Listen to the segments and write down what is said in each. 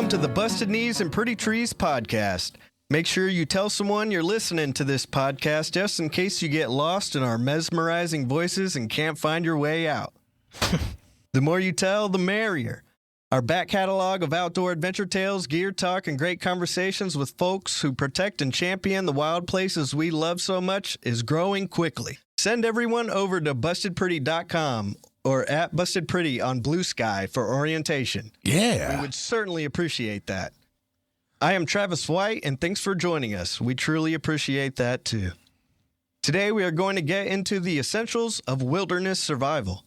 Welcome to the Busted Knees and Pretty Trees podcast. Make sure you tell someone you're listening to this podcast just in case you get lost in our mesmerizing voices and can't find your way out. The more you tell, the merrier. Our back catalog of outdoor adventure tales, gear talk, and great conversations with folks who protect and champion the wild places we love so much is growing quickly. Send everyone over to bustedpretty.com or at bustedpretty on Blue Sky for orientation. Yeah. We would certainly appreciate that. I am Travis White, and thanks for joining us. We truly appreciate that, too. Today, we are going to get into the essentials of wilderness survival.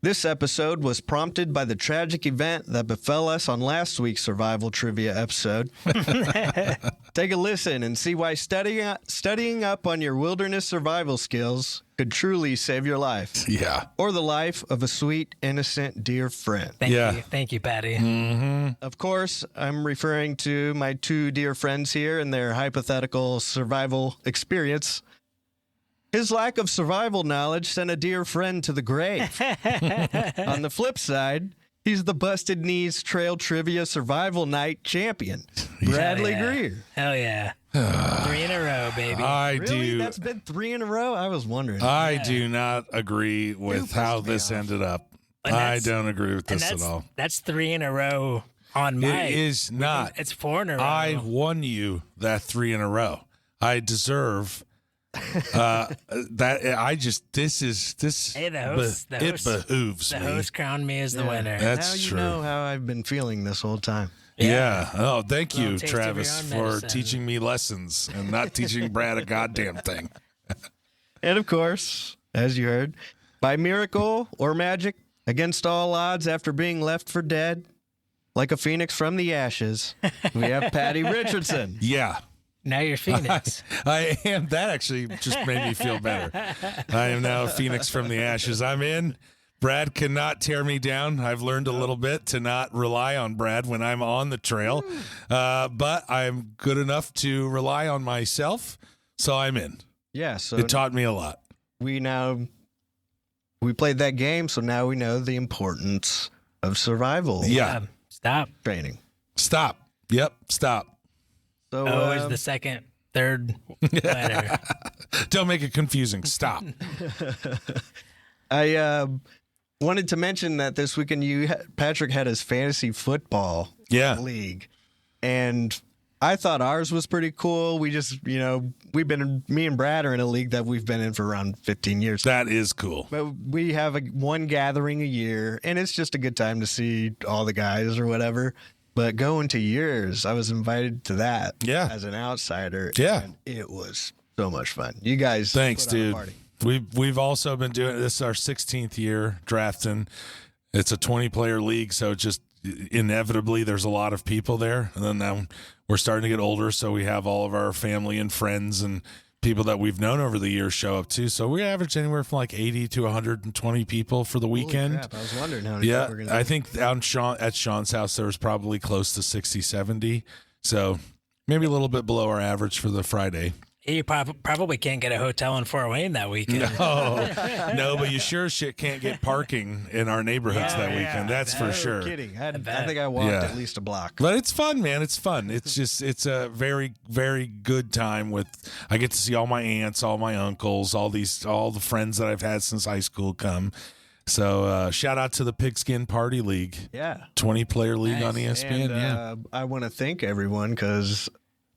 This episode was prompted by the tragic event that befell us on last week's survival trivia episode. Take a listen and see why studying up on your wilderness survival skills could truly save your life. Yeah. Or the life of a sweet, innocent, dear friend. Thank you, Patty. Mm-hmm. Of course, I'm referring to my two dear friends here and their hypothetical survival experience. His lack of survival knowledge sent a dear friend to the grave. On the flip side, he's the Busted Knees Trail Trivia Survival Night champion, Bradley Greer. Hell yeah. 3 in a row, baby. Really? That's been 3 in a row? I was wondering. I do not agree with how this ended up. I don't agree with this at all. That's 3 in a row on my... It is not. It's 4 in a row. I won you that 3 in a row. I deserve... that I just this Hey, the host, it behooves the me. host crowned me as the winner. That's now you true. know how I've been feeling this whole time. Yeah. Oh, thank Little you, taste of Travis, your own for medicine. teaching me lessons and not teaching Brad a goddamn thing. And of course, as you heard, by miracle or magic, against all odds after being left for dead, like a phoenix from the ashes, we have Patty Richardson. Yeah. Now you're Phoenix. I am. That actually just made me feel better. I am now a phoenix from the ashes. I'm in. Brad cannot tear me down. I've learned a little bit to not rely on Brad when I'm on the trail, but I'm good enough to rely on myself, so I'm in. Yeah, so It taught me a lot. we played that game, so now we know the importance of survival Yeah. Stop. training. Stop. Yep. Stop. So Is the second, third letter. Don't make it confusing. Stop. I wanted to mention that this weekend Patrick had his fantasy football league, and I thought ours was pretty cool. We just, me and Brad are in a league that we've been in for around 15 years. That is cool. But we have one gathering a year, and it's just a good time to see all the guys or whatever. But going to yours, I was invited to that as an outsider. Yeah. And it was so much fun. You guys Thanks, put on a dude. party. We've also been doing this is our 16th year drafting. It's a 20-player league, so just inevitably there's a lot of people there. And then now we're starting to get older, so we have all of our family and friends and people that we've known over the years show up too. So we average anywhere from like 80 to 120 people for the weekend. Holy crap, I was wondering how many Yeah, people were gonna I be. think at Sean's house there was probably close to 60, 70. So maybe a little bit below our average for the Friday. You probably can't get a hotel in Fort Wayne that weekend. No, but you sure shit can't get parking in our neighborhoods that weekend. That's for No sure. kidding. I bet. think I walked Yeah. at least a block. But it's fun, man. It's fun. It's a very, very good time I get to see all my aunts, all my uncles, all the friends that I've had since high school come. So shout out to the Pigskin Party League. Yeah. 20-player league on ESPN. And, I want to thank everyone because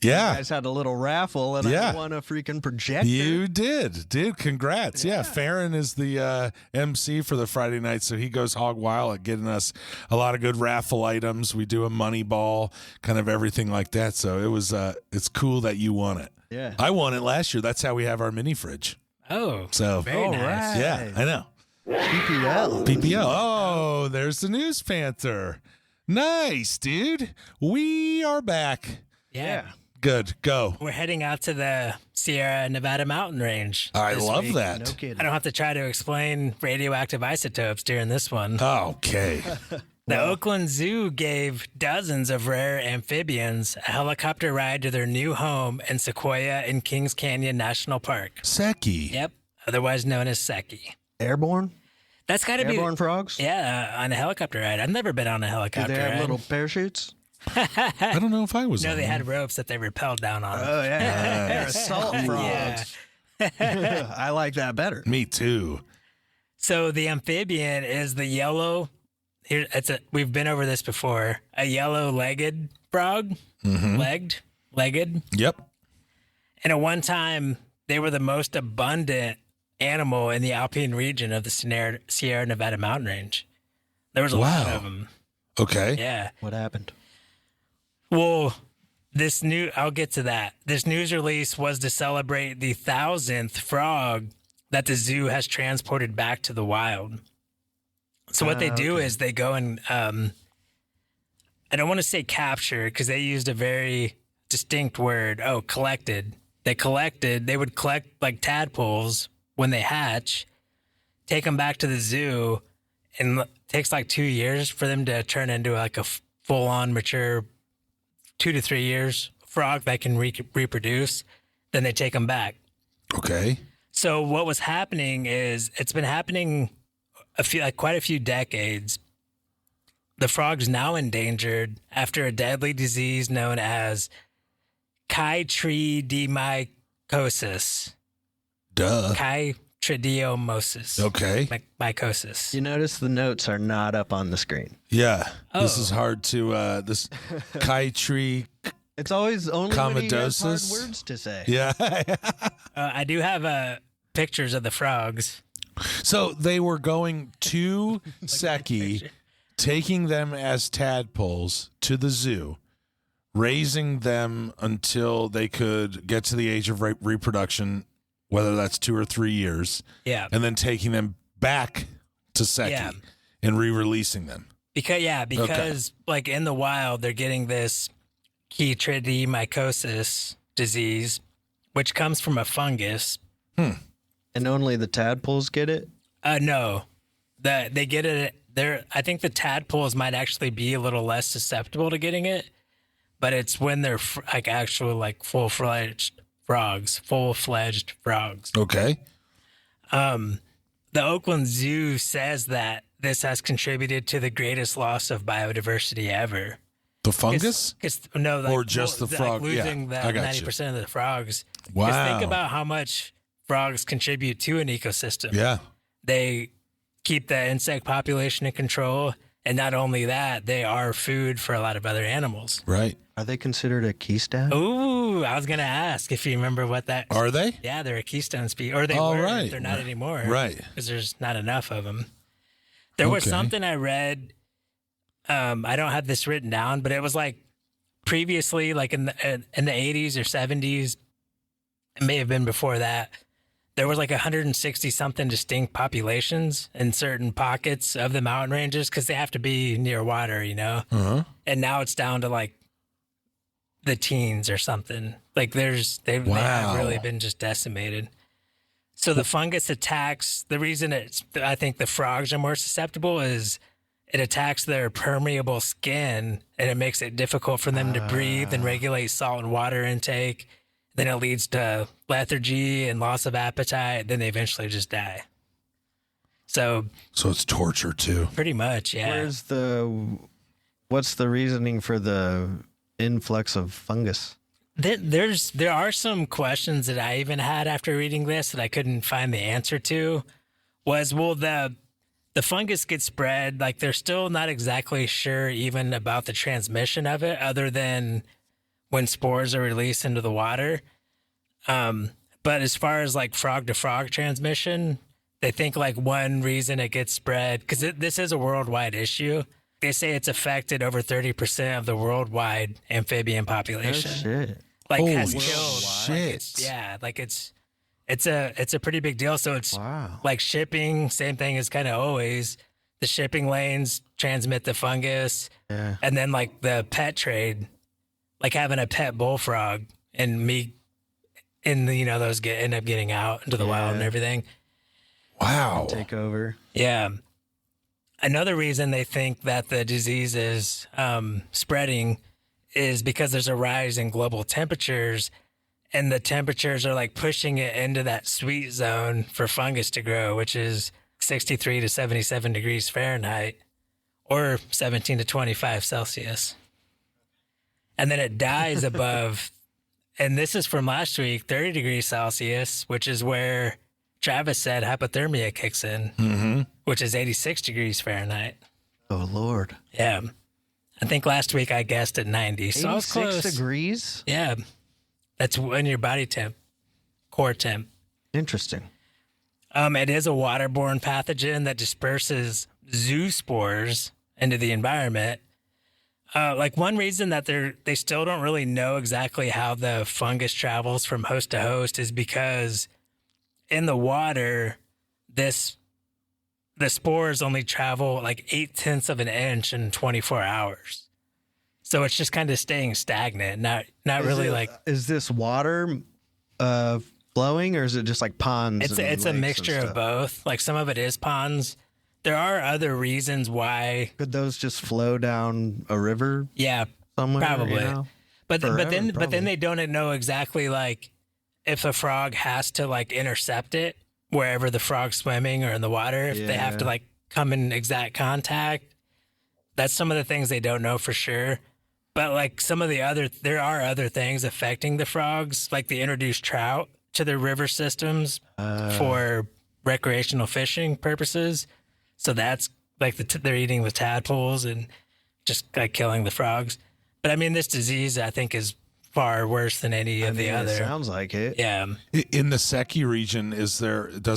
you Yeah. guys had a little raffle and I won a freaking projector. You did, dude. Congrats. Yeah. Farron is the MC for the Friday night, so he goes hog wild at getting us a lot of good raffle items. We do a money ball, kind of everything like that. So it was it's cool that you won it. Yeah. I won it last year. That's how we have our mini fridge. Oh, So very nice. right. yeah, I know. PPL. PPO. Oh, there's the News Panther. Nice, dude. We are back. Yeah. Good. Go. We're heading out to the Sierra Nevada mountain range. I this love week. that. No kidding. I don't have to try to explain radioactive isotopes during this one. Okay. The Oakland Zoo gave dozens of rare amphibians a helicopter ride to their new home in Sequoia and Kings Canyon National Park. Seki. Yep, otherwise known as Seki. Airborne? That's got to be Airborne frogs? Yeah, on a helicopter ride. I've never been on a Do helicopter they have ride. little parachutes? I don't know if I was. No, on they one. had ropes that they rappelled down on. Oh, yeah. They're assault frogs. I like that better. Me too. So the amphibian is the yellow. Here, we've been over this before. A yellow-legged frog, legged. Yep. And at one time, they were the most abundant animal in the Alpine region of the Sierra Nevada mountain range. There was a lot of them. Okay. Yeah. What happened? Well, I'll get to that. This news release was to celebrate the 1,000th frog that the zoo has transported back to the wild. So what they do is they go and, I don't want to say capture because they used a very distinct word. Oh, collected. They would collect like tadpoles when they hatch, take them back to the zoo, and it takes like 2 years for them to turn into like a full-on mature 2 to 3 years frog that can reproduce. Then they take them back. Okay. So what was happening is it's been happening quite a few decades. The frog's now endangered after a deadly disease known as chytridiomycosis. Duh. Chytridiomycosis. Okay. Mycosis. You notice the notes are not up on the screen. Yeah. This Oh. is hard to, this Kytree. It's always only when he has hard Commodus? words to say. Yeah. I do have pictures of the frogs. So they were going to Seki, taking them as tadpoles to the zoo, raising them until they could get to the age of reproduction, whether that's 2 or 3 years, Yeah. and then taking them back to Seki Yeah. and re-releasing them. Because like in the wild, they're getting this chytridiomycosis disease, which comes from a fungus. And only the tadpoles get it? No, they get it. I think the tadpoles might actually be a little less susceptible to getting it, but it's when they're like actual like full-fledged frogs. Okay. The Oakland Zoo says that this has contributed to the greatest loss of biodiversity ever. The fungus? Or just the frog? Like losing Yeah, I got 90% of the frogs. Wow. 'Cause think about how much frogs contribute to an ecosystem. Yeah. They keep the insect population in control. And not only that, they are food for a lot of other animals. Right. Are they considered a keystone? Ooh, I was going to ask if you remember what that... Are they? Yeah, they're a keystone species. Or they Oh, were. right. They're not anymore. Right. Because there's not enough of them. There was Okay. something I read. I don't have this written down, but it was like previously, like in the 80s or 70s, it may have been before that, there was like 160 something distinct populations in certain pockets of the mountain ranges because they have to be near water, you know? Uh-huh. And now it's down to like the teens or something. Like they have really been just decimated. So the fungus attacks, the reason I think the frogs are more susceptible is it attacks their permeable skin and it makes it difficult for them to breathe and regulate salt and water intake. Then it leads to lethargy and loss of appetite. Then they eventually just die. So it's torture too. pretty much, yeah. What's the reasoning for the influx of fungus? There are some questions that I even had after reading this that I couldn't find the answer to. Will the fungus get spread? Like they're still not exactly sure even about the transmission of it, other than when spores are released into the water. But as far as like frog to frog transmission, they think like one reason it gets spread, because this is a worldwide issue. They say it's affected over 30% of the worldwide amphibian population. Oh, shit. Like Holy has killed. shit. It's a pretty big deal. So it's Wow. like shipping, same thing as kind of always. The shipping lanes transmit the fungus. Yeah. And then like the pet trade, like having a pet bullfrog and meat and those end up getting out into the wild and everything. Wow. Take over. Yeah. Another reason they think that the disease is spreading is because there's a rise in global temperatures, and the temperatures are like pushing it into that sweet zone for fungus to grow, which is 63 to 77 degrees Fahrenheit or 17 to 25 Celsius. and then it dies above, and this is from last week, 30 degrees Celsius, which is where Travis said hypothermia kicks in, which is 86 degrees Fahrenheit. Oh, Lord. Yeah. I think last week I guessed at 90. So I was close. 86 degrees? Yeah. That's when your body temp, core temp. Interesting. It is a waterborne pathogen that disperses zoospores into the environment. Like one reason that they still don't really know exactly how the fungus travels from host to host is because in the water, the spores only travel like 0.8 of an inch in 24 hours. So it's just kind of staying stagnant, not really like. Is this water flowing, or is it just like ponds? It's a mixture of both. Like some of it is ponds. There are other reasons why. Could those just flow down a river? Yeah, somewhere, probably. You know? But then Probably. they don't know exactly like if a frog has to like intercept it wherever the frog's swimming or in the water. If they have to like come in exact contact, that's some of the things they don't know for sure. But like there are other things affecting the frogs, like they introduced trout to their river systems for recreational fishing purposes. So that's like they're eating the tadpoles and just like killing the frogs. But I mean, this disease I think is far worse than any of the other. Sounds like it. Yeah. In the Seki region, does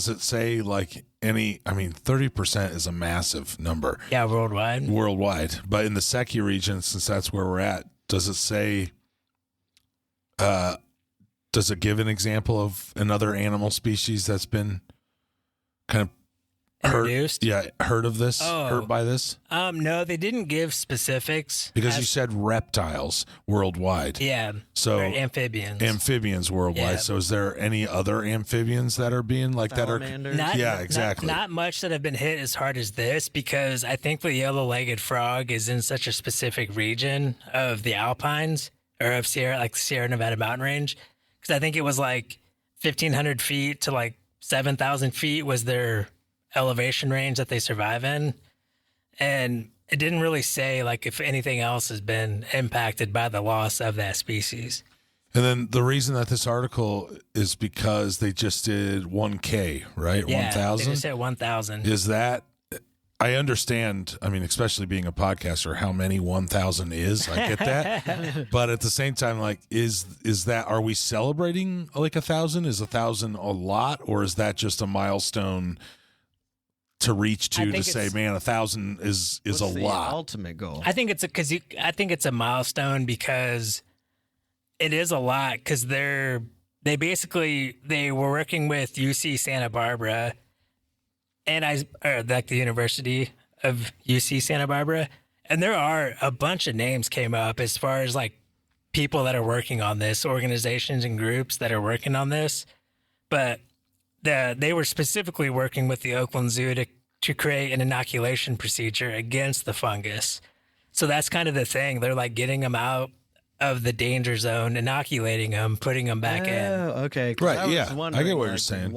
it say like 30% is a massive number. Yeah, worldwide. Worldwide. But in the Seki region, since that's where we're at, does it say, does it give an example of another animal species that's been kind of introduced? Heard of this? Hurt by this? No, they didn't give specifics. Because you said reptiles worldwide. Yeah. So or amphibians. Amphibians worldwide. Yeah. So is there any other amphibians that are being like Salamanders? that are? Yeah, exactly. Not much that have been hit as hard as this, because I think the yellow-legged frog is in such a specific region of the Alpines or of Sierra Nevada mountain range. Because I think it was like 1,500 feet to like 7,000 feet was their elevation range that they survive in, and it didn't really say like if anything else has been impacted by the loss of that species. And then the reason that this article is because they just did 1K, right? Yeah, 1,000. they just hit 1,000. Is that? I understand. I mean, especially being a podcaster, how many 1,000 is. I get that, but at the same time, like, is that? Are we celebrating like 1,000? Is 1,000 a lot, or is that just a milestone to reach to say, man, 1,000 is a lot? Ultimate goal. I think it's a milestone because it is a lot, because they were working with UC Santa Barbara like the University of UC Santa Barbara, and there are a bunch of names came up as far as like people that are working on this, organizations and groups that are working on this, but they were specifically working with the Oakland Zoo to create an inoculation procedure against the fungus. So that's kind of the thing. They're like getting them out of the danger zone, inoculating them, putting them back in. Okay. Right. I was Yeah. I wondering, get what like, you're saying.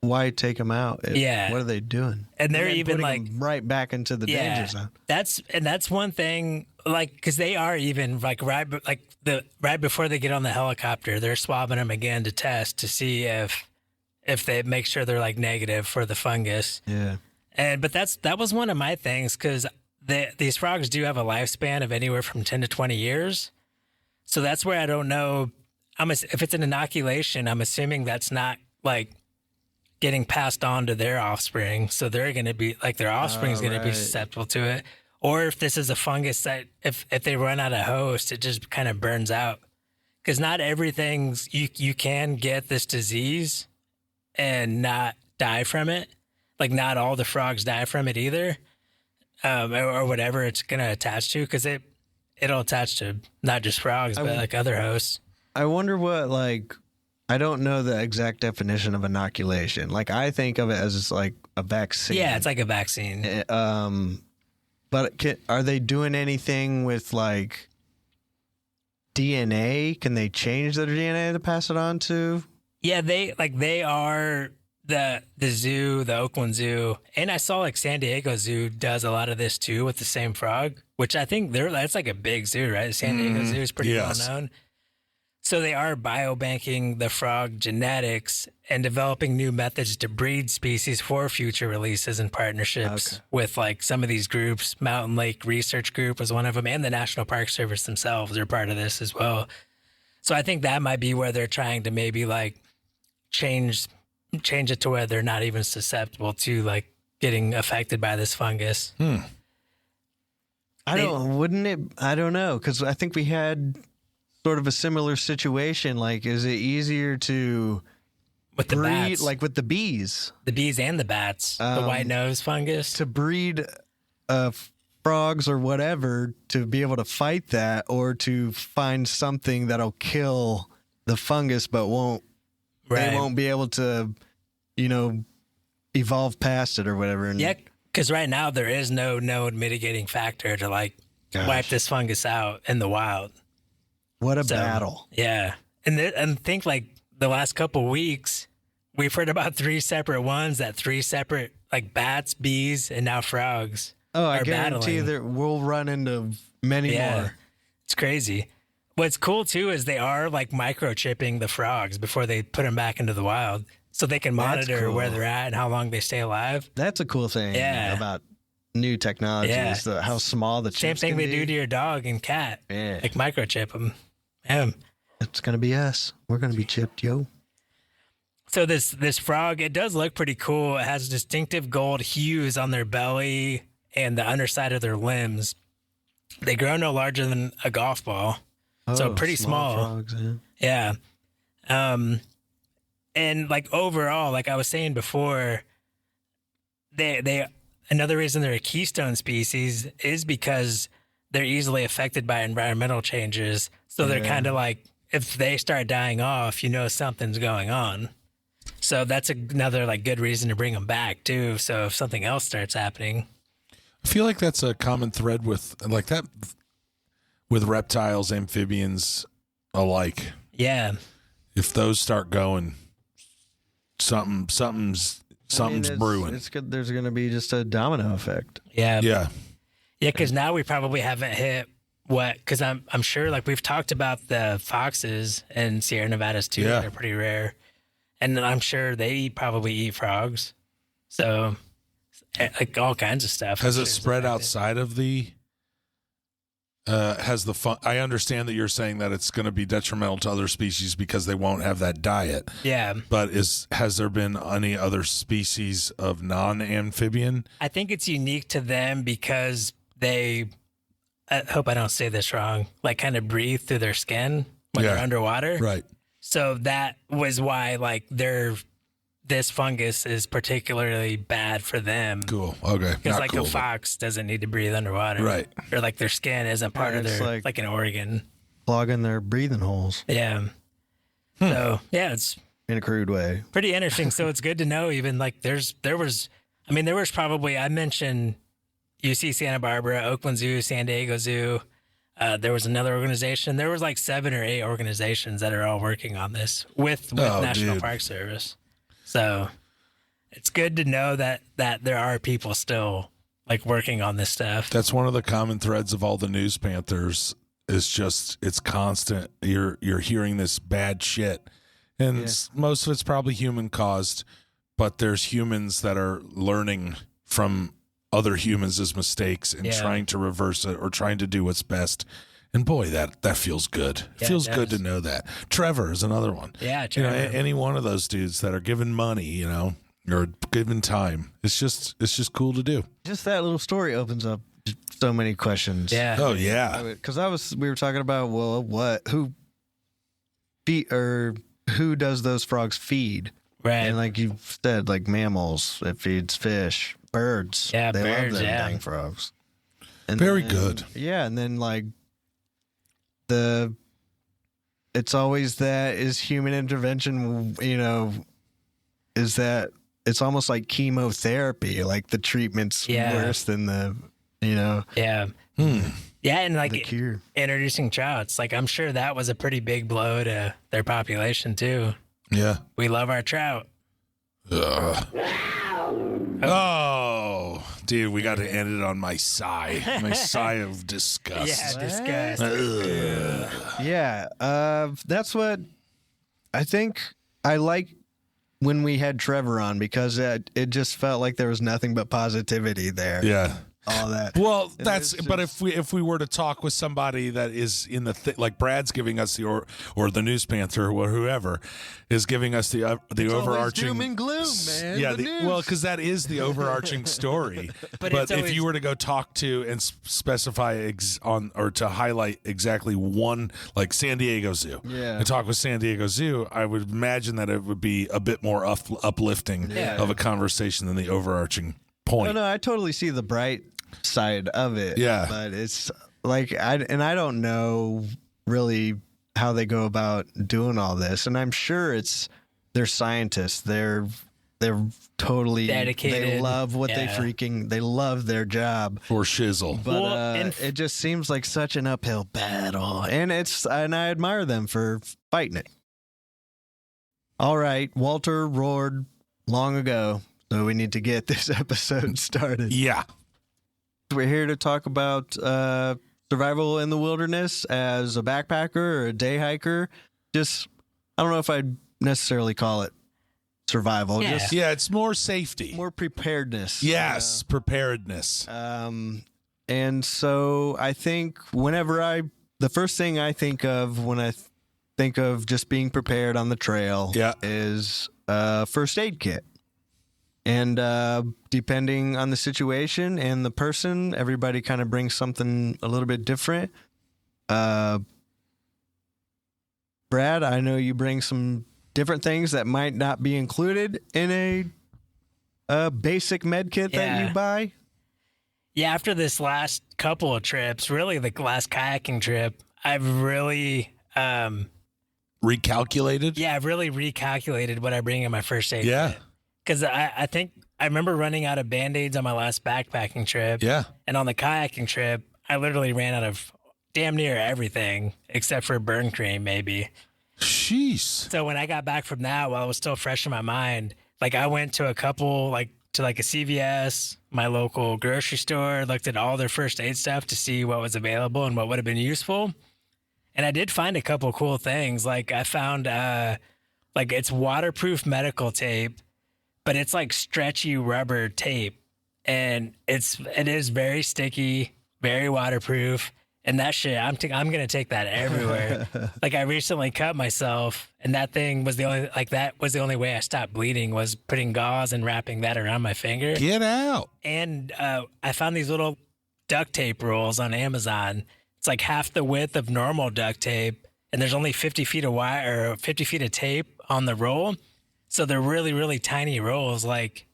Why take them out? Yeah. What are they doing? And they're then even putting like them right back into the danger zone. That's one thing. Like, because they are even like right before they get on the helicopter, they're swabbing them again to test to see if they make sure they're like negative for the fungus. Yeah. But that was one of my things, because these frogs do have a lifespan of anywhere from 10 to 20 years. So that's where I don't know. If it's an inoculation, I'm assuming that's not like getting passed on to their offspring. So they're going to be like, their offspring is going to be susceptible to it. Or if this is a fungus that if they run out of host, it just kind of burns out. Because not everything's, you can get this disease and not die from it. Like not all the frogs die from it either. Or whatever it's going to attach to, because it'll attach to not just frogs, but like other hosts. I wonder what, like, I don't know the exact definition of inoculation. Like, I think of it as like a vaccine. Yeah, it's like a vaccine. But are they doing anything with like DNA? Can they change their DNA to pass it on to? Yeah, they're the zoo, the Oakland Zoo, and I saw like San Diego Zoo does a lot of this too with the same frog, which I think that's like a big zoo, right? San Diego Zoo is pretty well known. So they are biobanking the frog genetics and developing new methods to breed species for future releases and partnerships with like some of these groups. Mountain Lake Research Group was one of them, and the National Park Service themselves are part of this as well. So I think that might be where they're trying to maybe like change it to where they're not even susceptible to like getting affected by this fungus. I don't know, because I think we had sort of a similar situation. Like, is it easier to with the breed, bats, like with the bees and the bats, the white nose fungus, to breed frogs or whatever to be able to fight that, or to find something that'll kill the fungus but they won't be able to, evolve past it or whatever? And yeah, because right now there is no known mitigating factor to like wipe this fungus out in the wild. What a battle. Yeah. And think like the last couple weeks, we've heard about 3 separate ones, that 3 separate like bats, bees, and now frogs. Oh, I are guarantee battling. that we'll run into many more. It's crazy. What's cool too is they are like microchipping the frogs before they put them back into the wild, so they can monitor where they're at and how long they stay alive. That's a cool thing about new technology, is how small the chips Same thing can they be. do to your dog and cat. Yeah. Like microchip them. Yeah. It's going to be us. We're going to be chipped, yo. So this frog, it does look pretty cool. It has distinctive gold hues on their belly and the underside of their limbs. They grow no larger than a golf ball. So pretty small. Frogs, yeah. And like overall, like I was saying before, they another reason they're a keystone species is because they're easily affected by environmental changes. So they're kind of like, if they start dying off, something's going on. So that's another like good reason to bring them back too. So if something else starts happening. I feel like that's a common thread with like that with reptiles, amphibians alike. Yeah. If those start going, something's brewing. It's good. There's going to be just a domino effect. Yeah. Yeah. Yeah, because now we probably haven't hit because I'm sure like we've talked about the foxes in Sierra Nevadas too. Yeah. They're pretty rare. And I'm sure they probably eat frogs. So like all kinds of stuff. Has it spread outside of the I understand that you're saying that it's going to be detrimental to other species because they won't have that diet. Yeah. But has there been any other species of non-amphibian? I think it's unique to them because I hope I don't say this wrong, like kind of breathe through their skin when they're underwater. Right. So that was why like this fungus is particularly bad for them. Cool. Okay. Because like a fox doesn't need to breathe underwater. Right. Or like their skin isn't part of their, like an organ. Clogging their breathing holes. Yeah. So, yeah, it's in a crude way. Pretty interesting. So it's good to know even like there was probably, I mentioned UC Santa Barbara, Oakland Zoo, San Diego Zoo. There was another organization. There was like 7 or 8 organizations that are all working on this with National Park Service. So it's good to know that there are people still like working on this stuff. That's one of the common threads of all the news panthers is just it's constant. You're hearing this bad shit, and most of it's probably human caused, but there's humans that are learning from other humans' mistakes and trying to reverse it or trying to do what's best. And boy, that feels good. It feels good to know that. Trevor is another one. Yeah, Trevor. Any one of those dudes that are given money, or given time. It's just cool to do. Just that little story opens up so many questions. Yeah. Oh yeah. Because we were talking about who does those frogs feed? Right. And like you said, like mammals, it feeds fish, birds. Yeah, they birds, love them yeah. dang frogs. And Very good. Yeah, and then like it's always that is human intervention, is that it's almost like chemotherapy, like the treatment's worse than the, Yeah. Yeah, and like the cure. Introducing trouts, like I'm sure that was a pretty big blow to their population too. Yeah. We love our trout. Ugh. Oh, dude, we got to end it on my sigh of disgust. Yeah, disgust. Yeah, that's what I think I like when we had Trevor on, because it just felt like there was nothing but positivity there. Yeah. All that. Well, but if we were to talk with somebody that is in the like Brad's giving us or the News Panther or whoever is giving us the overarching doom and gloom, man. Yeah, news. well, because that is the overarching story. But but it's if always- you were to go talk to and specify or to highlight exactly one, like San Diego Zoo, and talk with San Diego Zoo, I would imagine that it would be a bit more uplifting of a conversation than the overarching point. No, I totally see the bright side of it. Yeah. But it's like, I don't know really how they go about doing all this. And I'm sure they're scientists. They're totally dedicated. They love what Yeah. they love their job. For shizzle. But Well, it just seems like such an uphill battle. And I admire them for fighting it. All right. Walter roared long ago, so we need to get this episode started. Yeah. We're here to talk about survival in the wilderness as a backpacker or a day hiker. Just, I don't know if I'd necessarily call it survival. Yeah. Just Yeah, it's more safety. more preparedness. Yes, preparedness. And so I think the first thing I think of when I think of just being prepared on the trail is a first aid kit. And depending on the situation and the person, everybody kind of brings something a little bit different. Brad, I know you bring some different things that might not be included in a basic med kit that you buy. Yeah, after this last couple of trips, really the last kayaking trip, I've really Recalculated? Yeah, I've really recalculated what I bring in my first aid Yeah. kit. Because I think I remember running out of Band-Aids on my last backpacking trip. Yeah. And on the kayaking trip, I literally ran out of damn near everything except for burn cream, maybe. Sheesh. So when I got back from that, while it was still fresh in my mind, like I went to a CVS, my local grocery store, looked at all their first aid stuff to see what was available and what would have been useful. And I did find a couple cool things. Like I found it's waterproof medical tape, but it's like stretchy rubber tape, and it is very sticky, very waterproof. And that shit, I'm gonna take that everywhere. Like I recently cut myself, and that thing was the only way I stopped bleeding was putting gauze and wrapping that around my finger. Get out. And I found these little duct tape rolls on Amazon. It's like half the width of normal duct tape, and there's only 50 feet of wire or 50 feet of tape on the roll. So they're really, really tiny rolls, like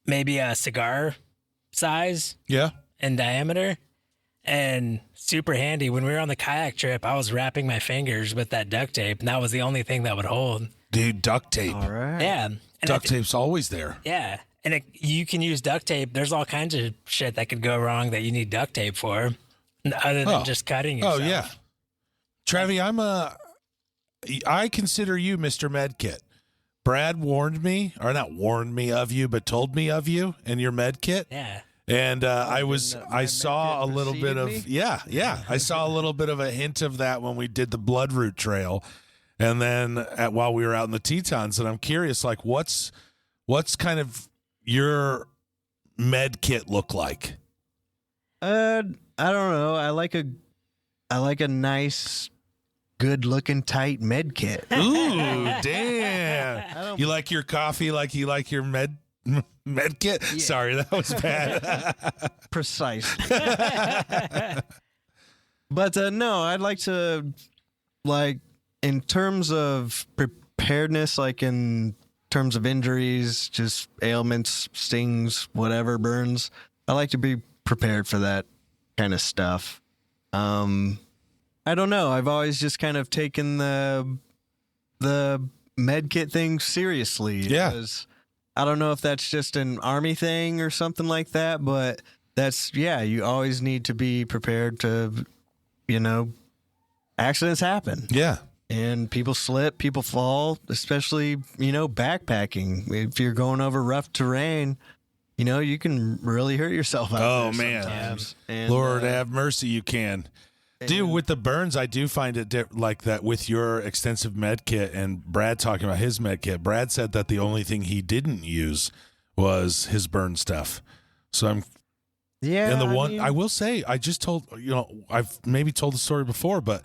maybe a cigar size in diameter, and super handy. When we were on the kayak trip, I was wrapping my fingers with that duct tape, and that was the only thing that would hold. Dude, duct tape. All right. Yeah. And Duct tape's always there. Yeah. And you can use duct tape. There's all kinds of shit that could go wrong that you need duct tape for, other than just cutting yourself. Oh, yeah. Travi, I consider you Mr. Medkit. Brad warned me, or not warned me of you, but told me of you and your med kit. Yeah. And I saw a little bit of, I saw a little bit of a hint of that when we did the Bloodroot Trail. And then while we were out in the Tetons, and I'm curious, like, what's kind of your med kit look like? I don't know. I like a nice, good-looking, tight med kit. Ooh, damn! You like your coffee like you like your med kit? Yeah. Sorry, that was bad. Precise. But no, I'd like to, like, in terms of preparedness, like in terms of injuries, just ailments, stings, whatever, burns, I like to be prepared for that kind of stuff. I don't know. I've always just kind of taken the med kit thing seriously. Yeah. Because I don't know if that's just an Army thing or something like that, but you always need to be prepared to, accidents happen. Yeah. And people slip, people fall, especially, backpacking. If you're going over rough terrain, you can really hurt yourself out there man. sometimes. And, Lord have mercy, you can. Dude, with the burns, I do find it like that with your extensive med kit and Brad talking about his med kit. Brad said that the only thing he didn't use was his burn stuff. So I'm... Yeah, and I will say, I just told, I've maybe told the story before, but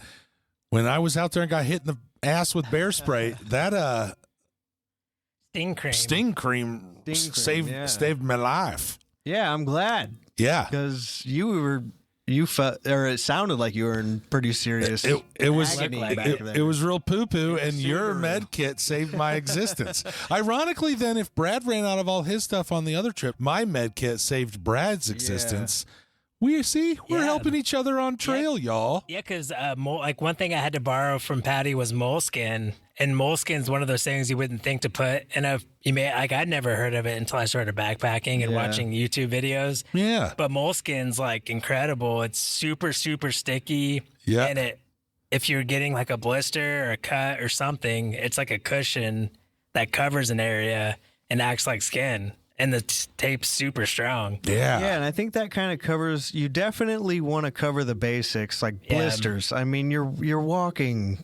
when I was out there and got hit in the ass with bear spray, that sting cream saved my life. Yeah, I'm glad. Yeah, because you felt, or it sounded like you were in pretty serious. It was agony it was real poo poo, and your med kit saved my existence. Ironically, then, if Brad ran out of all his stuff on the other trip, my med kit saved Brad's existence. We're helping each other on trail, y'all. Yeah, because like one thing I had to borrow from Patty was moleskin, and moleskin's one of those things you wouldn't think to put in a. I'd never heard of it until I started backpacking and watching YouTube videos. Yeah, but moleskin's like incredible. It's super super sticky. Yeah, and if you're getting like a blister or a cut or something, it's like a cushion that covers an area and acts like skin. And the tape's super strong. Yeah. Yeah, and I think that kind of covers, you definitely want to cover the basics, like blisters. I mean, you're walking.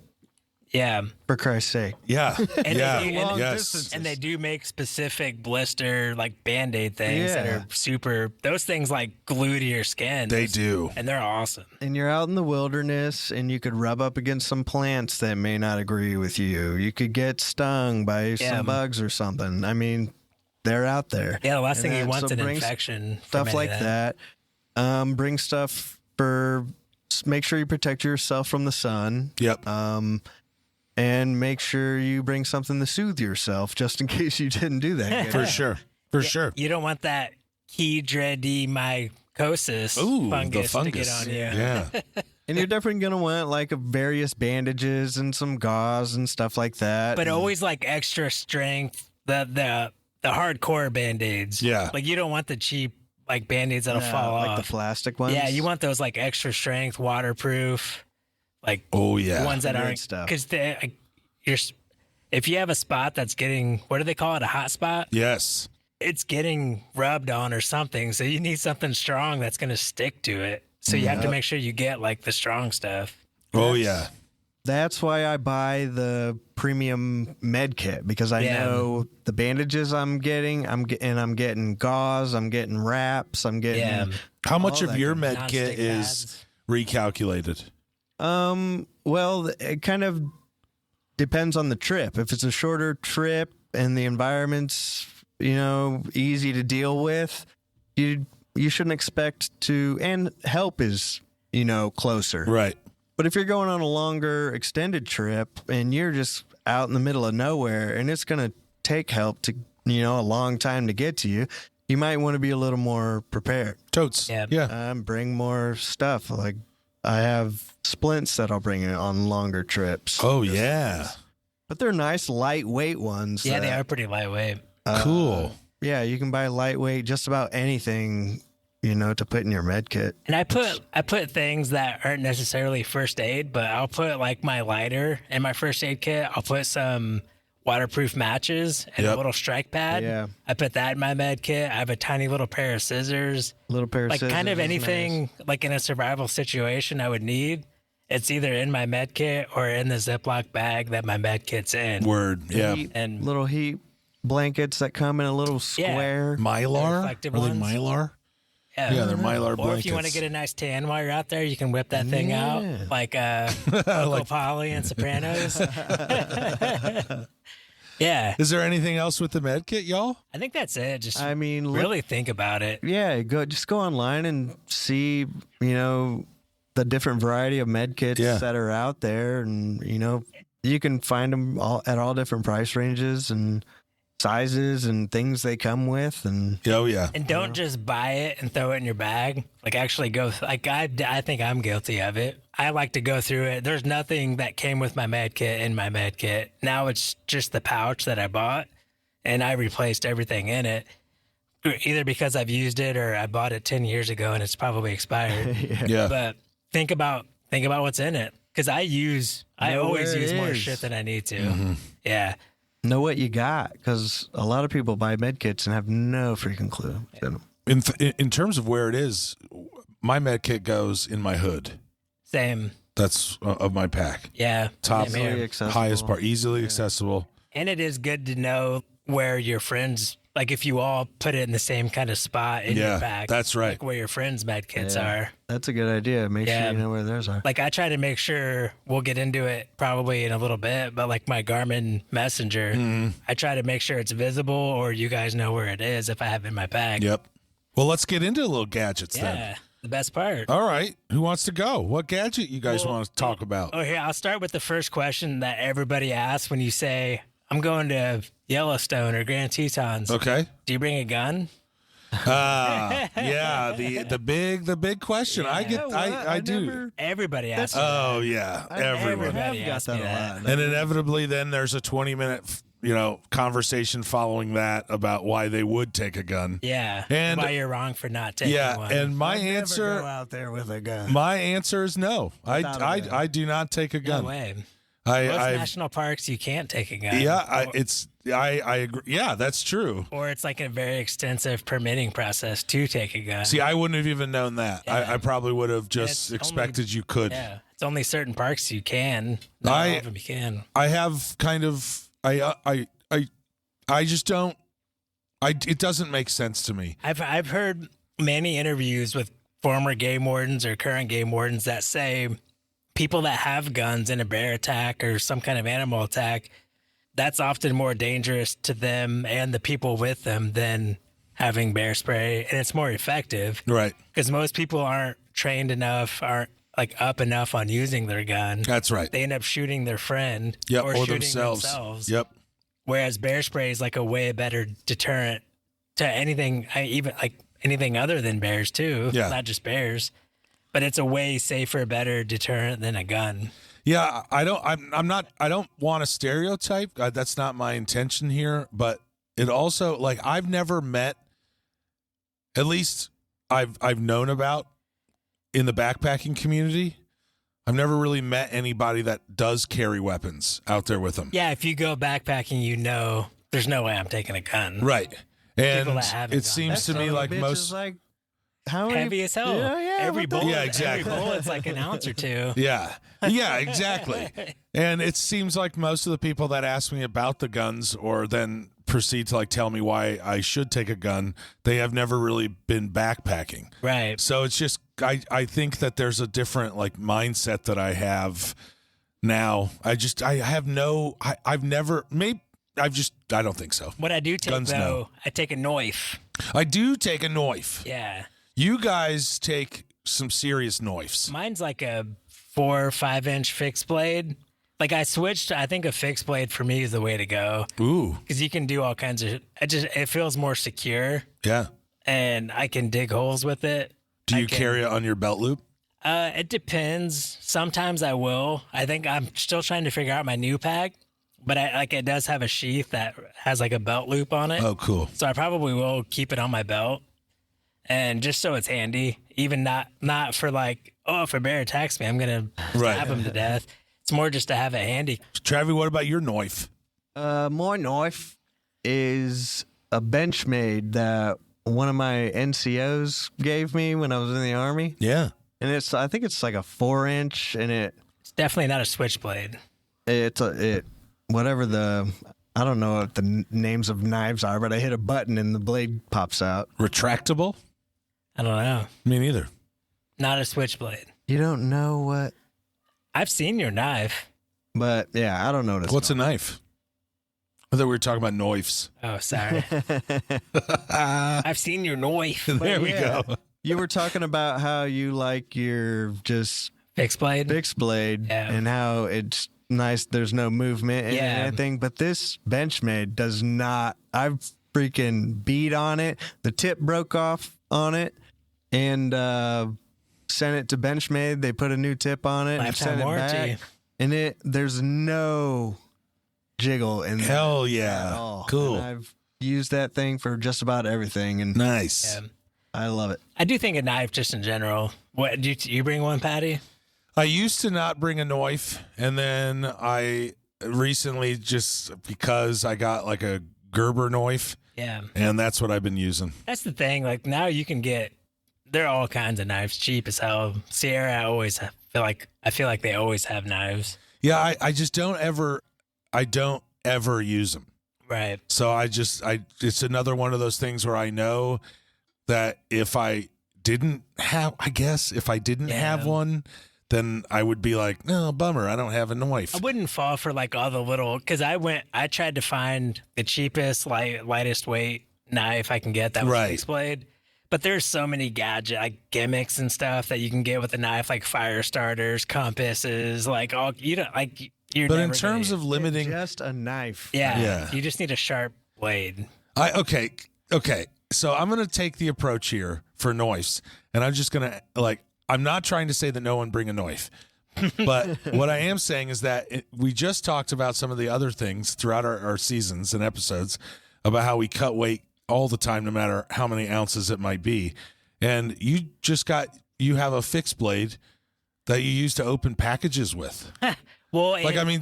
Yeah. For Christ's sake. Yeah. And yes. And they do make specific blister, like Band-Aid things that are super, those things like glue to your skin. They do. And they're awesome. And you're out in the wilderness and you could rub up against some plants that may not agree with you. You could get stung by some bugs or something. I mean, they're out there. Yeah, the last thing you want is an infection. Stuff like that. Bring stuff make sure you protect yourself from the sun. Yep. And make sure you bring something to soothe yourself just in case you didn't do that. For sure. For sure. You don't want that Chedromycosis fungus to get on you. Yeah. And you're definitely going to want like various bandages and some gauze and stuff like that. But always like extra strength, the hardcore Band-Aids. Yeah. Like you don't want the cheap like Band-Aids that'll fall off. Like the plastic ones? Yeah, you want those like extra strength, waterproof, like ones that aren't stuff. Because if you have a spot that's getting, what do they call it, a hot spot? Yes. It's getting rubbed on or something. So you need something strong that's going to stick to it. So you have to make sure you get like the strong stuff. That's why I buy the premium med kit, because I know the bandages I'm getting, I'm getting gauze, I'm getting wraps, I'm getting. How much of your med kit is recalculated? Well, it kind of depends on the trip. If it's a shorter trip and the environment's, easy to deal with, you shouldn't expect to, and help is, closer. Right. But if you're going on a longer extended trip and you're just out in the middle of nowhere and it's going to take help to, a long time to get to you, you might want to be a little more prepared. Totes. Yeah. Bring more stuff. Like I have splints that I'll bring on longer trips. Oh, yeah. But they're nice, lightweight ones. Yeah, they are pretty lightweight. Cool. Yeah, you can buy lightweight, just about anything, to put in your med kit. And I put things that aren't necessarily first aid, but I'll put like my lighter in my first aid kit. I'll put some waterproof matches and a little strike pad. Yeah. I put that in my med kit. I have a tiny little pair of scissors. Like kind of anything like in a survival situation I would need. It's either in my med kit or in the Ziploc bag that my med kit's in. Word. Yeah. And little heat blankets that come in a little square. Mylar? Are they ones. Mylar? Yeah, they're Mylar blankets. Or if you want to get a nice tan while you're out there, you can whip that thing out like Uncle Polly and Sopranos. Yeah. Is there anything else with the med kit, y'all? I think that's it. Just really think about it. Yeah, just go online and see, the different variety of med kits that are out there, and you can find them at all different price ranges and sizes and things they come with. And and don't just buy it and throw it in your bag. Like actually go, like I think I'm guilty of it. I like to go through it. There's nothing that came with my med kit in my med kit. Now it's just the pouch that I bought, and I replaced everything in it, either because I've used it or I bought it 10 years ago and it's probably expired. Yeah. But think about what's in it. because I Know always where it use more is. shit than I need to. Mm-hmm. Yeah. Know what you got, because a lot of people buy med kits and have no freaking clue. In terms of where it is, my med kit goes in my hood. Same. That's of my pack. Yeah. Top, same here. Easily accessible. highest part, easily accessible. And it is good to know where your friends, like if you all put it in the same kind of spot in Yeah, your pack. that's right. Like where your friends' med kits Yeah. are. That's a good idea. Make sure Yeah. you know where theirs are. Like I try to make sure, we'll get into it probably in a little bit, but like my Garmin Messenger, Mm-hmm. I try to make sure it's visible or you guys know where it is if I have it in my bag. Yep. Well, let's get into little gadgets then. Yeah. The best part. All right. Who wants to go? What gadget you guys want to talk about? Oh, here, I'll start with the first question that everybody asks when you say, I'm going to Yellowstone or Grand Tetons. Okay. Do you bring a gun? Yeah, the big question. I do. Everybody asks. Oh yeah, everyone. Everybody I've got asks that me a that. lot. And inevitably, then there's a 20-minute, conversation following that about why they would take a gun. Yeah. And- why you're wrong for not taking Yeah, one. and my Never go answer, out there with a gun. my answer is no. Without a gun. I do not take a no gun. way. I Most I national parks, you can't take a gun. yeah, I agree. Yeah, that's true. Or it's like a very extensive permitting process to take a gun. See, I wouldn't have even known that. Yeah. I probably would have it's just only- expected you could. Yeah. It's only certain parks you can. Not all of them you can. I have kind of I just don't. It doesn't make sense to me. I've heard many interviews with former game wardens or current game wardens that say people that have guns in a bear attack or some kind of animal attack, that's often more dangerous to them and the people with them than having bear spray, and it's more effective Right. because most people aren't trained enough, aren't like up enough on using their gun. That's right. They end up shooting their friend Yep. or Or shooting themselves. Yep. Whereas bear spray is like a way better deterrent to anything, even like anything other than bears too. Yeah. Not just bears, but it's a way safer, better deterrent than a gun. Yeah. I don't want to stereotype. That's not my intention here. But it also, like, I've never met, at least I've known about in the backpacking community, I've never really met anybody that does carry weapons out there with them. Yeah, if you go backpacking, there's no way I'm taking a gun. Right. And People that haven't it gone seems to That me son of a like bitch most. is like, how many- Heavy as hell. Yeah, every what the- bullet, Yeah, exactly. Every bullet's like an ounce or two. Yeah. Yeah, exactly. And it seems like most of the people that ask me about the guns or then proceed to like tell me why I should take a gun, they have never really been backpacking. Right. So it's just I think that there's a different like mindset that I have now. I don't think so. What I do take Guns, though, no. I take a knife. I do take a knife. Yeah. You guys take some serious knives. Mine's like a 4 or 5 inch fixed blade. Like I switched, I think a fixed blade for me is the way to go Ooh. because you can do all kinds of. It feels more secure, Yeah. and I can dig holes with it. Do you I can- carry it on your belt loop? It depends. Sometimes I will. I think I'm still trying to figure out my new pack, but it does have a sheath that has like a belt loop on it. Oh, cool. So I probably will keep it on my belt, and just so it's handy, even not for like, oh, if a bear attacks me, I'm gonna Right. stab him to death. It's more just to have it handy. Travis, what about your knife? My knife is a Benchmade that one of my NCOs gave me when I was in the Army. Yeah. And I think it's like a 4-inch, and It's definitely not a switchblade. whatever I don't know what the names of knives are, but I hit a button and the blade pops out. Retractable? I don't know. Me neither. Not a switchblade. You don't know what, I've seen your knife. but yeah, I don't know what it's What's a knife? I thought we were talking about knives. Oh, sorry. I've seen your knife. There we yeah. go. You were talking about how you like your just Fixed blade. fixed blade Yeah. and how it's nice. There's no movement and Yeah. anything, but this Benchmade does not. I've freaking beat on it. The tip broke off on it, and sent it to Benchmade. They put a new tip on it and Lifetime sent it warranty. back. And there's no jiggle in there Hell at yeah. all. Cool. And I've used that thing for just about everything, and Nice. Yeah. I love it. I do think a knife just in general. What do you bring one, Patty? I used to not bring a knife, and then I recently, just because I got like a Gerber knife, Yeah. and that's what I've been using. That's the thing. Like now you can get, there are all kinds of knives, cheap as hell. Sierra, I feel like they always have knives. Yeah, I just don't ever use them. Right. So it's another one of those things where I know that if I didn't have one, then I would be like, no, bummer, I don't have a knife. I wouldn't fall for like all the little, because I tried to find the cheapest, lightest weight knife I can get that was Right. fixed blade. But there's so many gadget, like gimmicks and stuff that you can get with a knife, like fire starters, compasses, like all, you don't, like, you're But never in terms gonna, of limiting, Just a knife. yeah, you just need a sharp blade. okay. So I'm going to take the approach here for knives, and I'm just going to I'm not trying to say that no one bring a knife, but what I am saying is that we just talked about some of the other things throughout our seasons and episodes about how we cut weight all the time, no matter how many ounces it might be. And you have a fixed blade that you use to open packages with. Well,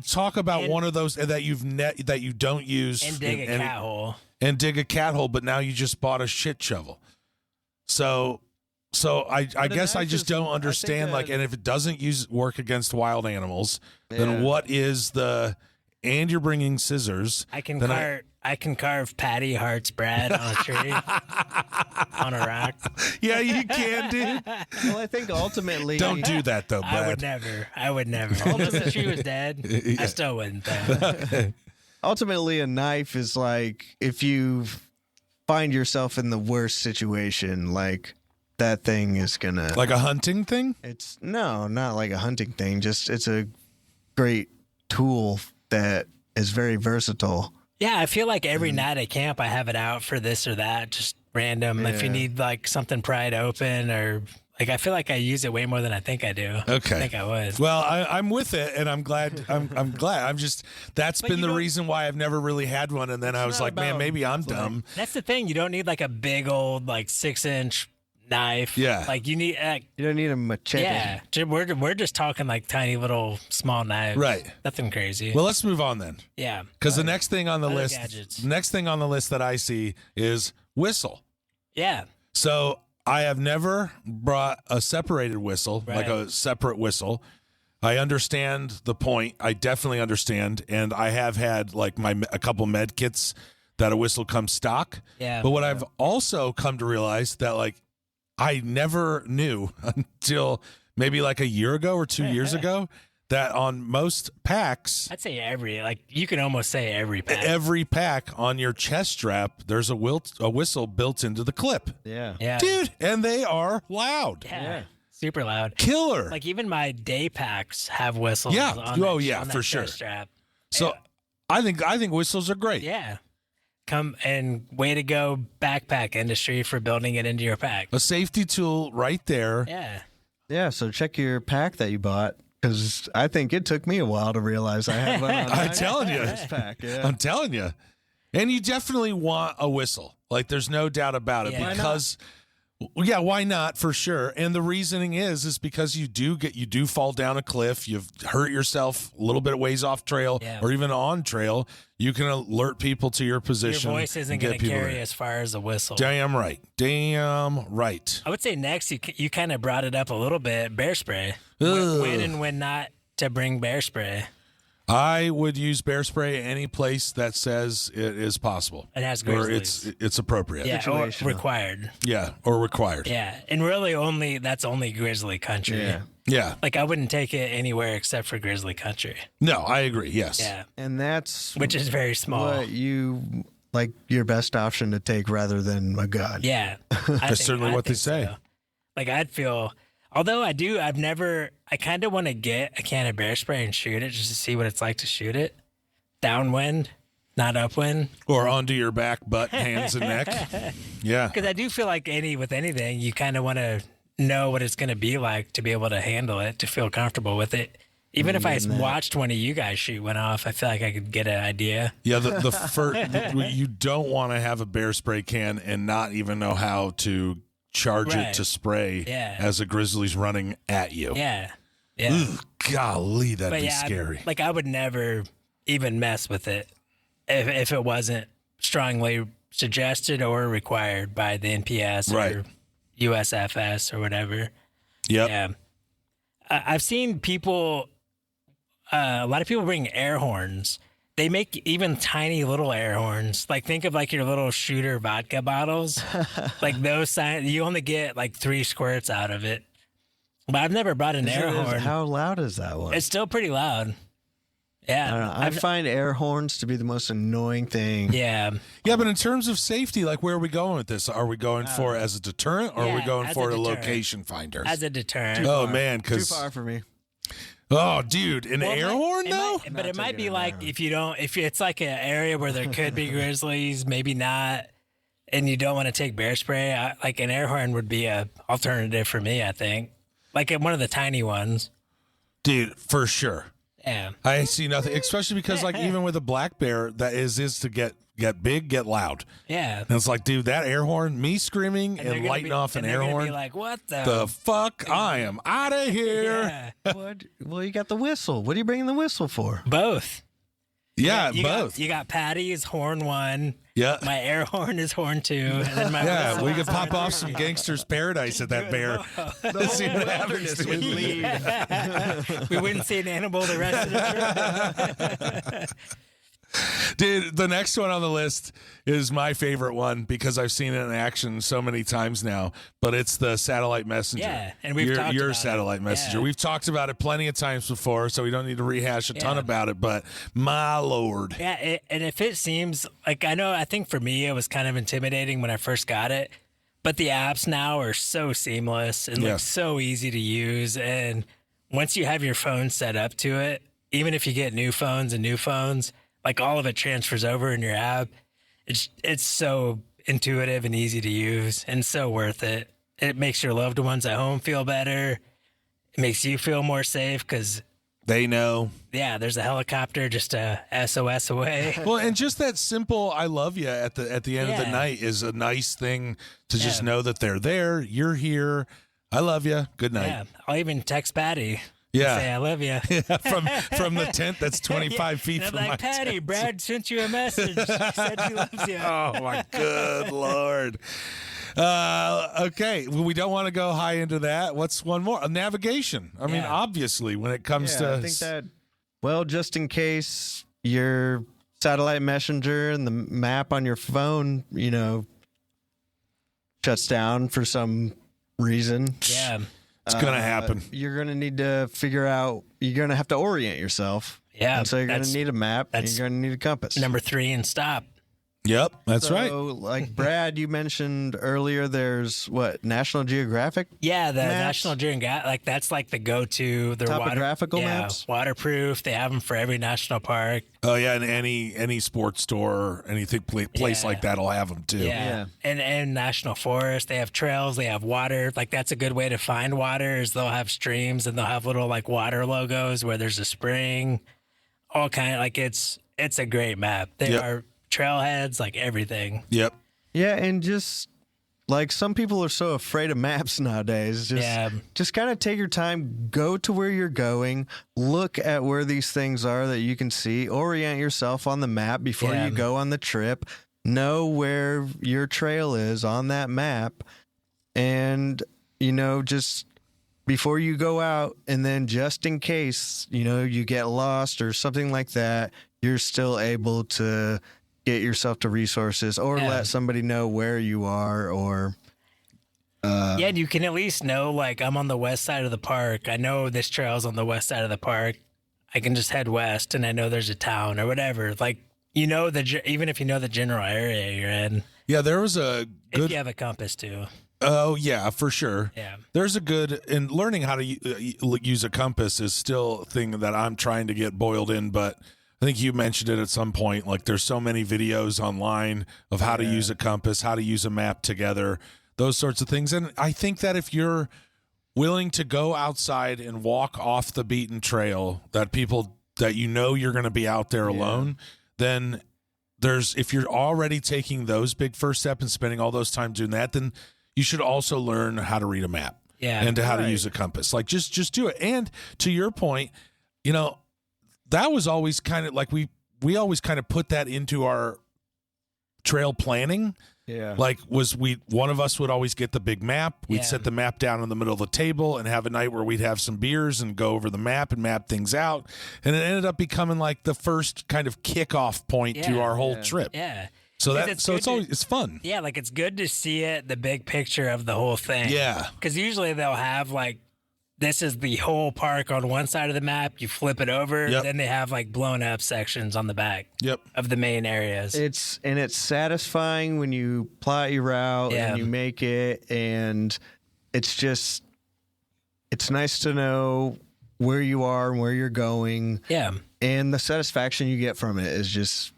talk about one of those that that you don't use and dig a cat hole. And dig a cat hole, but now you just bought a shit shovel. So I guess I just don't understand. And if it doesn't work against wild animals, then what is and you're bringing scissors. I can carve Patty Hart's Brad on a tree, on a rock. Yeah, you can, dude. Well, I think ultimately... Don't do that, though, Brad. I would never. Unless the tree was dead, I still wouldn't, though. Ultimately, a knife is like, if you find yourself in the worst situation, like, that thing is gonna... Like a hunting thing? No, not like a hunting thing. Just, it's a great tool that is very versatile. Yeah, I feel like every night at camp I have it out for this or that, just random. If you need like something pried open, or like, I feel like I use it way more than I think I do. Okay, I think I would. Well, I'm with it, and I'm glad. I'm glad. That's been the reason why I've never really had one. And then I was like, man, maybe I'm dumb. That's the thing. You don't need like a big old 6-inch knife. Yeah. Like you need. You don't need a machete. Yeah, we're just talking like tiny little small knives. Right. Nothing crazy. Well, let's move on then. Yeah. Because the next thing on the Other list, gadgets. next thing on the list that I see is whistle. Yeah. So I have never brought a separated whistle, like a separate whistle. I understand the point. I definitely understand, and I have had a couple med kits that a whistle comes stock. Yeah. But what I've also come to realize that I never knew until maybe a year ago or 2 years ago that on most packs, I'd say you can almost say every pack. every pack on your chest strap, there's a whistle built into the clip. Yeah. Yeah. Dude, and they are loud. Yeah. Super loud. Killer. Like even my day packs have whistles. Yeah. On Oh, that, yeah, on that for sure. chest strap. So I think whistles are great. Yeah. Come and way to go, backpack industry, for building it into your pack. A safety tool right there. Yeah. Yeah, so check your pack that you bought, because I think it took me a while to realize I had one on I'm telling you. this pack. Yeah. I'm telling you. And you definitely want a whistle. There's no doubt about it. Yeah. Because why not? For sure. And the reasoning is because you do fall down a cliff, you've hurt yourself a little bit of ways off trail, or even on trail. You can alert people to your position. Your voice isn't going to carry as far as a whistle. Damn right. I would say next, you kind of brought it up a little bit, bear spray. When and when not to bring bear spray. I would use bear spray any place that says it is possible. It has or grizzlies. it's appropriate. Yeah, or required. Yeah, or required. Yeah, and really that's only grizzly country. Yeah. Yeah. I wouldn't take it anywhere except for grizzly country. No, I agree. Yes. Yeah. And that's which is very small. What you your best option to take rather than a gun. Yeah. That's certainly what they say. So. I'd feel, although I kind of want to get a can of bear spray and shoot it just to see what it's like to shoot it. Downwind, not upwind. Or onto your back, butt, hands, and neck. Yeah. Because I do feel like with anything, you kind of want to know what it's going to be like to be able to handle it, to feel comfortable with it. Even if I watched one of you guys shoot one off, I feel like I could get an idea. Yeah, you don't want to have a bear spray can and not even know how to charge it to spray as a grizzly's running at you. Yeah. Yeah. Ugh, golly, that'd But be yeah, scary. like I would never even mess with it if it wasn't strongly suggested or required by the NPS Right. or USFS or whatever. Yep. Yeah. I've seen people, a lot of people bring air horns. They make even tiny little air horns. Like think of like your little shooter vodka bottles. Like those, you only get like 3 squirts out of it. But I've never brought an air horn. How loud is that one? It's still pretty loud. I Yeah. don't know. I find air horns to be the most annoying thing. Yeah. Yeah, but in terms of safety, like where are we going with this? Are we going for it as a deterrent, or are we yeah, going as for a a deterrent. location finder? As a deterrent. Oh man, Too because far for me. oh dude, an Well, air horn though. But it might taking be an like if it's like an area where there could be grizzlies, maybe not, and you don't want to take bear spray, like an air horn would be a alternative for me, I think. Like one of the tiny ones. Dude, for sure. Yeah. I see nothing, especially because like even with a black bear, that is to get big, get loud. Yeah. And it's like, dude, that air horn, me screaming they're and gonna lighting be- off an and they're air gonna horn. Be like, what The fuck? I am out of here. Yeah. Well, you got the whistle. What are you bringing the whistle for? Both. Yeah, You both. you got Patty's horn 1. Yeah. My air horn is horn 2. And then my Yeah, whistle we is could pop horn off some gangster's paradise at that bear. See what happens to would it. leave. We wouldn't see an animal the rest of the trip. Dude, the next one on the list is my favorite one because I've seen it in action so many times now. But it's the satellite messenger. Yeah, and we've talked your about satellite it. messenger. Yeah. We've talked about it plenty of times before, so we don't need to rehash a ton Yeah. about it. But my lord, Yeah, and if it seems like I think for me it was kind of intimidating when I first got it, but the apps now are so seamless and Yeah. like so easy to use. And once you have your phone set up to it, even if you get new phones, like all of it transfers over in your app. It's so intuitive and easy to use and so worth it. It makes your loved ones at home feel better. It makes you feel more safe because they know. yeah, there's a helicopter just a SOS away. Well, and just that simple "I love you" at the end of the Yeah. night is a nice thing to just Yeah. know that they're there. You're here. I love you. Good night. Yeah, I'll even text Patty. Yeah. Say I love you. from the tent that's 25 feet And I'm from my like, Patty, tent. Brad sent you a message. She said she loves you. Oh my good lord. Okay, well, we don't want to go high into that. What's one more? Navigation. I mean, Yeah. obviously, when it comes Yeah, to I think that, well, just in case your satellite messenger and the map on your phone, shuts down for some reason, Yeah. it's gonna happen. you're going to need to figure out, you're going to have to orient yourself. Yeah. And so you're going to that's need a map and that's you're going to need a compass. number 3 and stop. Yep, that's so, right. like Brad, you mentioned earlier, there's what, National Geographic? Yeah, the Maps? National Geographic, like that's like the go-to. They're Topographical yeah, maps? waterproof. They have them for every national park. Oh yeah, and any sports store, anything place Yeah. like that'll have them too. Yeah. And national forest. They have trails. They have water. Like that's a good way to find water. Is they'll have streams and they'll have little like water logos where there's a spring. All kind of like it's a great map. They Yep. are trailheads, like everything. Yep. Yeah, and just like some people are so afraid of maps nowadays. Just kind of take your time, go to where you're going, look at where these things are that you can see, orient yourself on the map before Yeah. you go on the trip, know where your trail is on that map, and just before you go out, and then just in case you get lost or something like that, you're still able to get yourself to resources or Yeah. let somebody know where you are or Yeah, you can at least know, like, I'm on the west side of the park. I know this trail's on the west side of the park. I can just head west, and I know there's a town or whatever. Like, even if you know the general area you're in, Yeah, there was a if good. you have a compass too. Oh yeah, for sure. Yeah. There's a good in learning how to use a compass is still a thing that I'm trying to get boiled in, but I think you mentioned it at some point. Like there's so many videos online of how to use a compass, how to use a map together, those sorts of things. And I think that if you're willing to go outside and walk off the beaten trail, that you're going to be out there alone, then if you're already taking those big first steps and spending all those time doing that, then you should also learn how to read a map. and to how to use a compass. Like just do it. And to your point, that was always kind of like we always kind of put that into our trail planning. Yeah. Like one of us would always get the big map. We'd set the map down in the middle of the table and have a night where we'd have some beers and go over the map and map things out. And it ended up becoming like the first kind of kickoff point to our whole trip. Yeah. So it's fun. Yeah, like it's good to see it, the big picture of the whole thing. Yeah. Because usually they'll have like, this is the whole park on one side of the map. You flip it over, then they have like blown up sections on the back of the main areas. It's satisfying when you plot your route and you make it, and it's nice to know where you are and where you're going. Yeah. And the satisfaction you get from it is just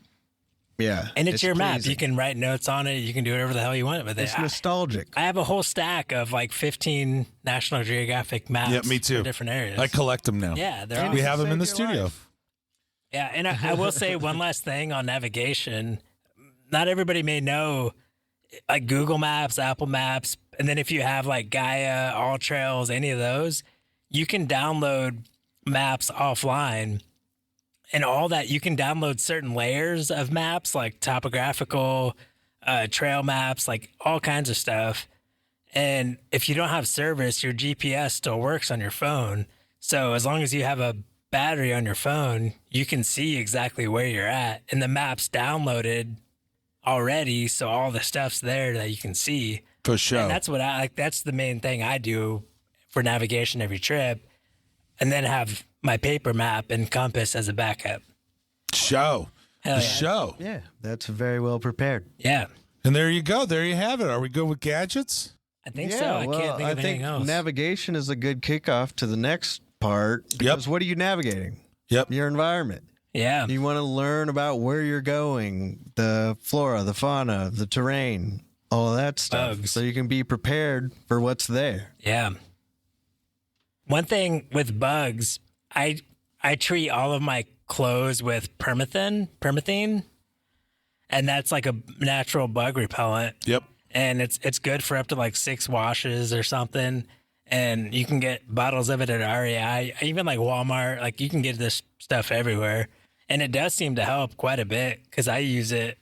and it's your map. pleasing. You can write notes on it. You can do whatever the hell you want with it. It's nostalgic. I have a whole stack of like 15 National Geographic maps. Yeah, me too. For different areas. I collect them now. Yeah, they're awesome. We have them in the studio. Yeah, and I will say one last thing on navigation. Not everybody may know, like Google Maps, Apple Maps, and then if you have like Gaia, All Trails, any of those, you can download maps offline. And all that, you can download certain layers of maps, like topographical, trail maps, like all kinds of stuff. And if you don't have service, your GPS still works on your phone. So as long as you have a battery on your phone, you can see exactly where you're at. And the map's downloaded already, so all the stuff's there that you can see. For sure. And that's what I like. That's the main thing I do for navigation every trip. And then have my paper map and compass as a backup. Show. Hell The yeah. show. Yeah, that's very well prepared. Yeah, And there you go. There you have it. Are we good with gadgets? I think so. I can't think of anything else. Navigation is a good kickoff to the next part. Because what are you navigating? Yep. Your environment. Yeah. You want to learn about where you're going, the flora, the fauna, the terrain, all of that stuff. Bugs. So you can be prepared for what's there. Yeah. One thing with bugs, I treat all of my clothes with permethine, and that's like a natural bug repellent. Yep. And it's good for up to like 6 washes or something. And you can get bottles of it at REI, even like Walmart. Like you can get this stuff everywhere, and it does seem to help quite a bit because I use it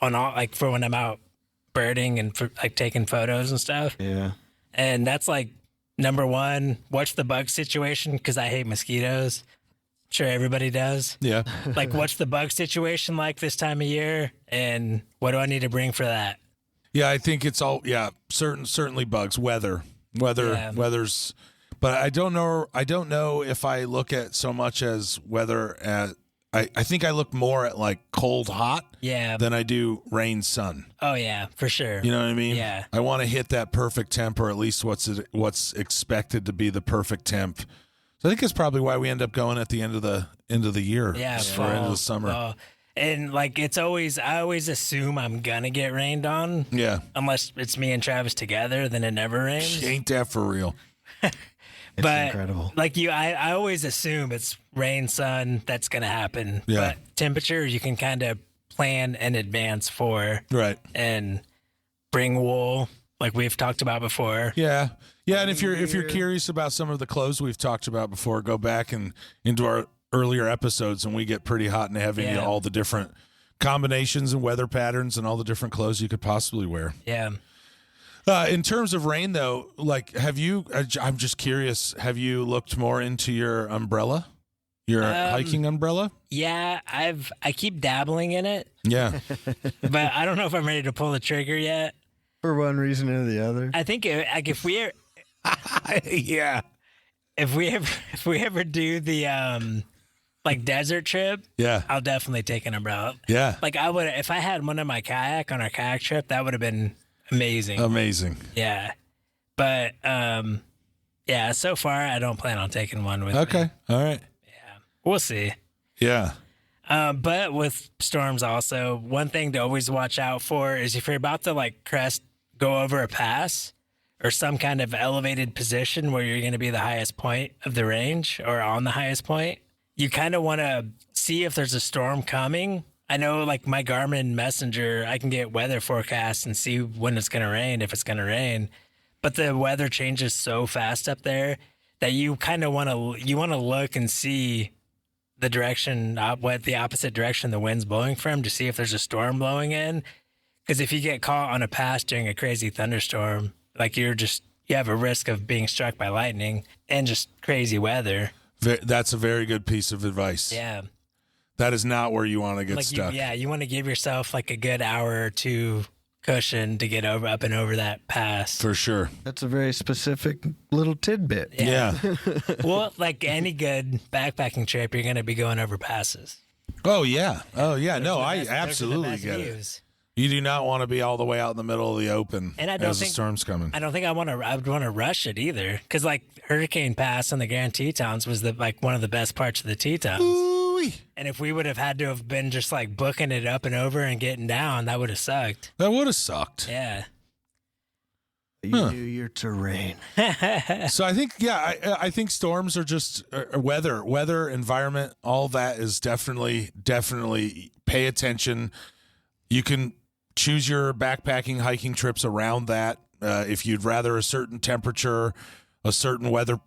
on all like for when I'm out birding and for like taking photos and stuff. Yeah. And that's like number one. What's the bug situation? Because I hate mosquitoes. Sure, everybody does. Yeah. Like, what's the bug situation like this time of year? And what do I need to bring for that? Yeah, I think it's all certainly bugs, weather's, but I don't know if I look at so much as weather at I think I look more at like cold hot than I do rain sun. Oh yeah, for sure. You know what I mean? Yeah. I want to hit that perfect temp, or at least what's expected to be the perfect temp. So I think that's probably why we end up going at the end of the year. Yeah, for end of the summer. Fall. And like I always assume I'm gonna get rained on. Yeah. Unless it's me and Travis together, then it never rains. Ain't that for real? It's incredible. Like I always assume it's rain, sun, that's gonna happen. Yeah. But temperature you can kind of plan in advance for. Right. And bring wool, like we've talked about before. Yeah. Yeah, and if you're curious about some of the clothes we've talked about before, go back and into our earlier episodes, and we get pretty hot and heavy into all the different combinations and weather patterns and all the different clothes you could possibly wear. Yeah. In terms of rain, though, like, I'm just curious, have you looked more into your umbrella, your hiking umbrella? Yeah, I keep dabbling in it, Yeah. but I don't know if I'm ready to pull the trigger yet. For one reason or the other. I think like if we Yeah. if we ever do the like desert trip, I'll definitely take an umbrella. Yeah. Like I would if I had one in my kayak on our kayak trip, that would have been amazing. Amazing. Yeah. But yeah, so far I don't plan on taking one with me. Okay. All right. We'll see. Yeah. But with storms also, one thing to always watch out for is if you're about to like go over a pass or some kind of elevated position where you're going to be the highest point of the range or on the highest point, you kind of want to see if there's a storm coming. I know like my Garmin Messenger, I can get weather forecasts and see when it's going to rain, if it's going to rain. but the weather changes so fast up there that you kind of want to look and see the direction, what the opposite direction the wind's blowing from, to see if there's a storm blowing in. Because if you get caught on a pass during a crazy thunderstorm, like you have a risk of being struck by lightning and just crazy weather. That's a very good piece of advice. Yeah. That is not where you want to get stuck. You want to give yourself like a good hour or two cushion to get up and over that pass. For sure. That's a very specific little tidbit. Yeah. Well, like any good backpacking trip, you're going to be going over passes. Oh, yeah. No, I absolutely get it. Views. You do not want to be all the way out in the middle of the open And as the storm's coming. I don't think I would want to rush it either. Because like Hurricane Pass on the Grand Tetons was one of the best parts of the Tetons. Ooh-wee. And if we would have had to have been just like booking it up and over and getting down, that would have sucked. That would have sucked. Yeah. You knew your terrain. So I think, I think storms are just weather, environment, all that is definitely pay attention. You can choose your backpacking, hiking trips around that. If you'd rather a certain temperature, a certain weather,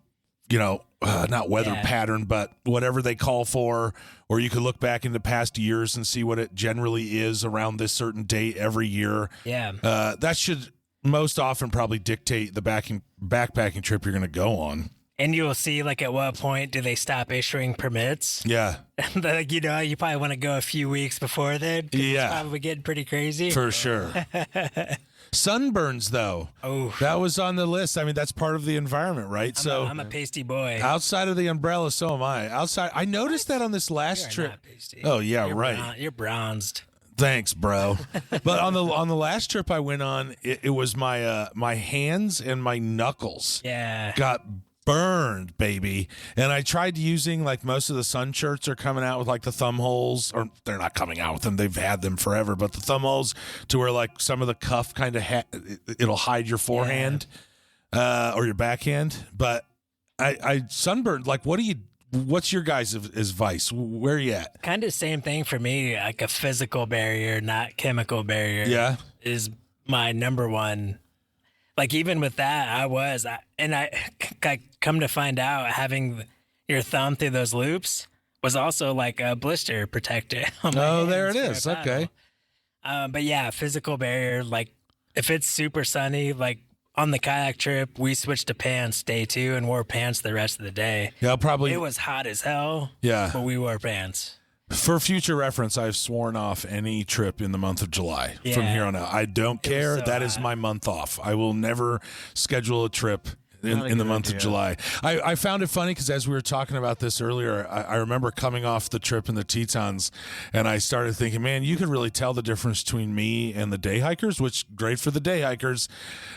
not weather pattern, but whatever they call for, or you could look back into past years and see what it generally is around this certain date every year. Yeah. That should most often probably dictate the backpacking trip you're going to go on. And you will see, like, at what point do they stop issuing permits? Yeah. Like, you probably want to go a few weeks before then. Yeah. It's probably getting pretty crazy. For sure. Sunburns, though. Oh. That was on the list. I mean, that's part of the environment, right? I'm a pasty boy. Outside of the umbrella, so am I. I noticed that on this last trip. Not pasty. Oh, yeah, You're right. You're bronzed. Thanks, bro. But on the last trip I went on, it was my hands and my knuckles. Yeah. Got burned, baby. And I tried using, like, most of the sun shirts are coming out with like the thumb holes, or they're not coming out with them, they've had them forever, but the thumb holes to where like some of the cuff kind of it'll hide your forehand or your backhand. But I sunburned. Like, what's your guys' advice? Where are you at? Kind of same thing for me, like a physical barrier, not chemical barrier. Yeah. Is my number one. Like, even with that, I come to find out, having your thumb through those loops was also like a blister protector. Oh, there it is. Okay. But yeah, physical barrier, like if it's super sunny, like on the kayak trip, we switched to pants day 2 and wore pants the rest of the day. Yeah, probably. It was hot as hell. Yeah. But we wore pants. For future reference, I've sworn off any trip in the month of July from here on out. I don't care. so That is hot. my month off. I will never schedule a trip in the month of July. I found it funny because as we were talking about this earlier, I remember coming off the trip in the Tetons, and I started thinking, man, you could really tell the difference between me and the day hikers, which great for the day hikers,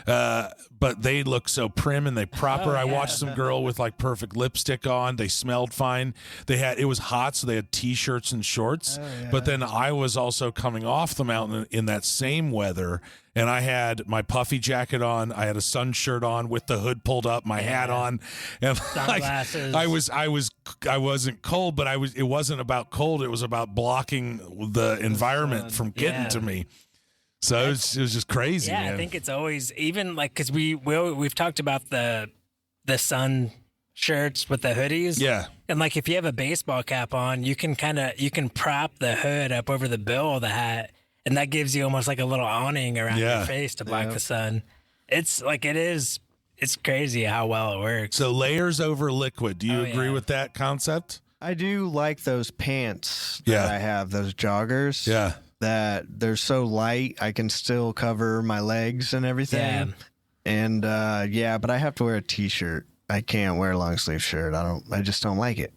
but they look so prim and they proper. I watched some girl with like perfect lipstick on. They smelled fine. It was hot, so they had T-shirts and shorts. But then I was also coming off the mountain in that same weather. And I had my puffy jacket on. I had a sun shirt on with the hood pulled up, my hat on, and Sunglasses. I wasn't cold, but it wasn't about cold. It was about blocking the environment from getting to me. So it was just crazy. Yeah, man. I think it's always, even like, because we've talked about the sun shirts with the hoodies. Yeah. And like, if you have a baseball cap on, you can prop the hood up over the bill of the hat. And that gives you almost like a little awning around your face to block the sun. It's like, it's crazy how well it works. So layers over liquid. Do you agree with that concept? I do like those pants that I have, those joggers. Yeah. That they're so light, I can still cover my legs and everything. Yeah. And but I have to wear a t-shirt. I can't wear a long sleeve shirt. I just don't like it.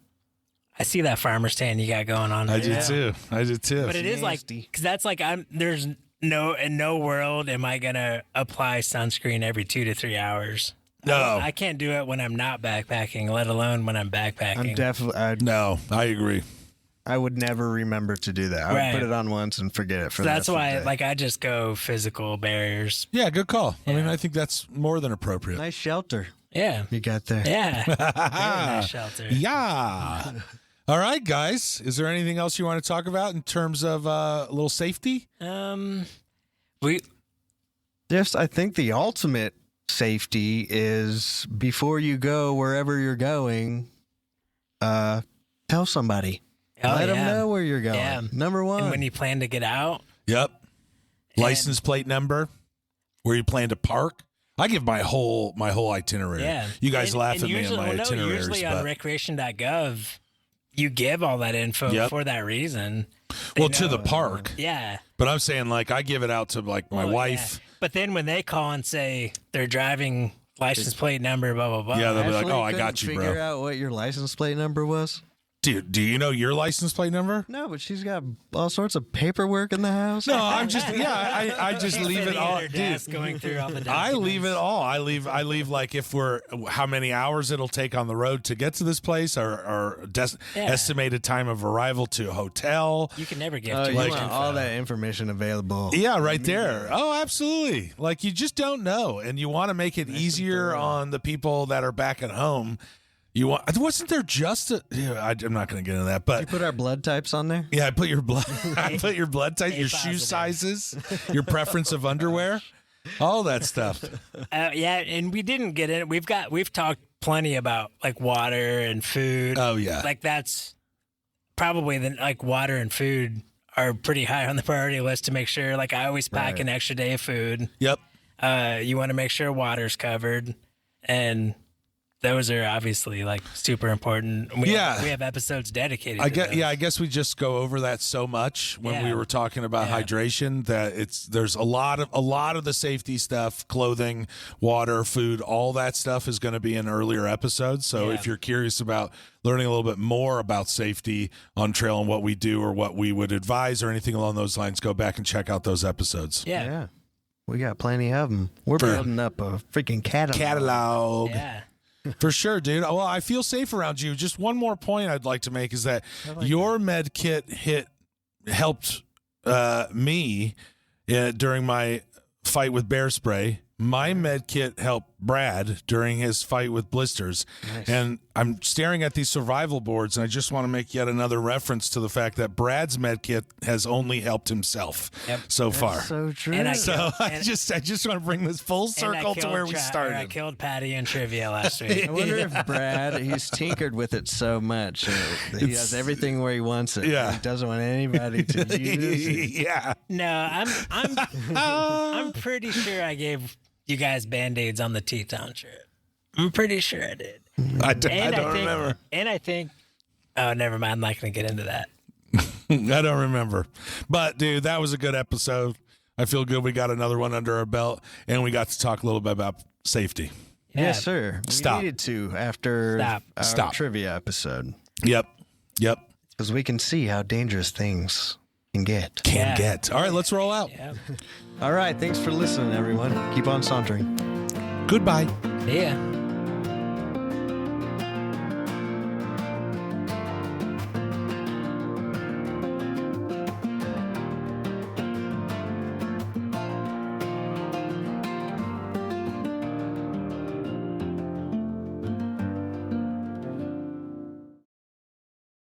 I see that farmer stand you got going on. I do too. But it is like, because that's like, there's in no world am I going to apply sunscreen every 2 to 3 hours. No. I can't do it when I'm not backpacking, let alone when I'm backpacking. No, I agree. I would never remember to do that. I would put it on once and forget it for the rest of the day. That's why, I just go physical barriers. Yeah, good call. I mean, I think that's more than appropriate. Nice shelter Yeah. you got there. Yeah. Very nice shelter. Yeah. All right, guys. Is there anything else you want to talk about in terms of a little safety? We I think the ultimate safety is before you go wherever you're going, tell somebody. Let them know where you're going. Yeah. Number one. And when you plan to get out. Yep. License plate number, where you plan to park. I give my whole itinerary. Yeah. You guys laugh at me usually, on my itineraries. Usually on recreation.gov, you give all that info for that reason. Well, to the park. Yeah. But I'm saying, like, I give it out to, like, my wife. Yeah. But then when they call and say their driving license plate number, blah, blah, blah. Yeah, they'll be like, Ashley oh, I got you, couldn't bro. Figure out what your license plate number was? Dude, do you know your license plate number? No, but she's got all sorts of paperwork in the house. No, I'm just I just leave it all, dude. Going through all the documents. I leave it all. I leave like if we're how many hours it'll take on the road to get to this place, or estimated time of arrival to a hotel. You can never get you want all that information available. Yeah, right there. Oh, absolutely. Like, you just don't know, and you want to make it easier on the people that are back at home. Wasn't there just I'm not going to get into that, but you put our blood types on there. Yeah, I put your blood type, your shoe sizes, your preference of underwear, all that stuff. Yeah, and we didn't get in. We've talked plenty about like water and food. Oh yeah, like that's probably water and food are pretty high on the priority list to make sure. Like I always pack an extra day of food. Yep. You want to make sure water's covered, and those are obviously like super important. We have episodes dedicated. I to guess we just go over that so much when we were talking about hydration that there's a lot of the safety stuff, clothing, water, food, all that stuff is going to be in earlier episodes. So if you're curious about learning a little bit more about safety on trail and what we do or what we would advise or anything along those lines, go back and check out those episodes. Yeah. We got plenty of them. We're building up a freaking catalog. Yeah. For sure, dude. Well, I feel safe around you. Just one more point I'd like to make is that your med kit helped me during my fight with bear spray. My med kit helped Brad during his fight with blisters. Nice. And I'm staring at these survival boards, and I just want to make yet another reference to the fact that Brad's med kit has only helped himself so far. So true. I just want to bring this full circle to where we started. I killed Patty in trivia last week. I wonder if Brad, he's tinkered with it so much. He has everything where he wants it. Yeah. He doesn't want anybody to use it. Yeah. No, I'm pretty sure I gave you guys Band-Aids on the Teton trip. I'm pretty sure I did. I don't remember. And I think, oh, never mind. I'm not going to get into that. I don't remember. But, dude, that was a good episode. I feel good we got another one under our belt, and we got to talk a little bit about safety. Yeah. Yes, sir. Stop. We needed to after our trivia episode. Yep. Because we can see how dangerous things can get. All right, let's roll out. Yeah. All right, thanks for listening, everyone. Keep on sauntering. Goodbye. Yeah.